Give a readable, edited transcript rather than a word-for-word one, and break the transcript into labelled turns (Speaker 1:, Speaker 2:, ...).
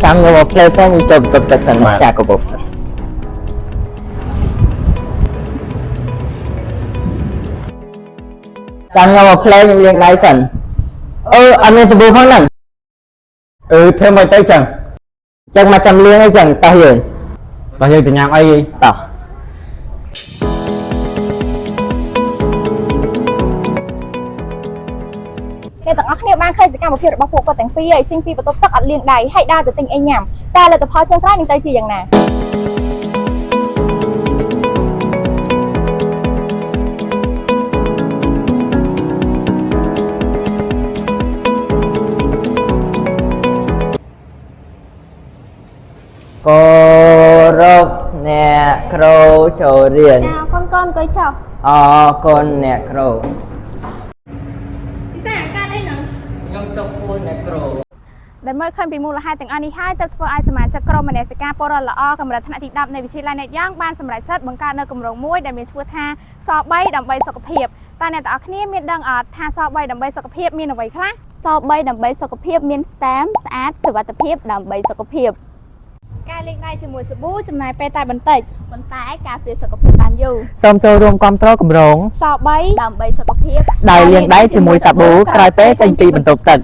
Speaker 1: ចាំងមកផ្លេសិនទៅទឹកសិនចាកបុកចាំងមកផ្លេខ្ញុំលាងដៃសិនអត់មានសាប៊ូផងហ្នឹងធ្វើមិនទៅចឹងមកចាំលាងអីចឹងតោះយើងទៅញ៉ាំអីតោះ
Speaker 2: អ្នកទាំងអស់គ្នាបានឃើញសកម្មភាពរបស់ពួកគាត់ទាំងពីរហើយចេញពីបន្ទប់ទឹកអត់លាងដៃហើយដើរទៅទិញអីញ៉ាំតែលទ្ធផលចុងក្រោយនឹងទៅជាយ៉ាងណា
Speaker 1: គោរពអ្នកគ្រូចូលរៀន
Speaker 2: ចាកូនអង្គុយចុះ
Speaker 1: អរគុណអ្នកគ្រូ
Speaker 2: ពិសាកាត់អីហ្នឹង
Speaker 1: ខ្ញុំចុះពួនអ្នកគ្រូ
Speaker 2: ដែលមើលឃើញពីមូលហេតុទាំងអស់នេះហើយទើបធ្វើឲ្យសមាជិកក្រុមមនសិការពលរដ្ឋល្អកម្រិតថ្នាក់ទី10នៃវិទ្យាល័យណេតយ៉ងបានសម្រេចចិត្តបង្កើតនៅគម្រោងមួយដែលមានឈ្មោះថាស3ដើម្បីសុខភាពតើអ្នកទាំងអស់គ្នាមានដឹងអត់ថាស3ដើម្បីសុខភាពមានអ្វីខ្លះ
Speaker 3: ស3ដើម្បីសុខភាពមានស្តាមស្អាតសុវត្ថិភាពដើម្បីសុខភាព
Speaker 2: ការលាងដៃជាមួយសាប៊ូចំណាយពេលតែបន្តិច
Speaker 3: ប៉ុន្តែការពារសុខភាពបានយូរ
Speaker 1: សូមចូលរួមគាំទ្រគម្រោង
Speaker 2: ស3
Speaker 3: ដើម្បីសុខភាព
Speaker 1: ដោយលាងដៃជាមួយសាប៊ូក្រោយពេលចេញពីបន្ទប់ទឹក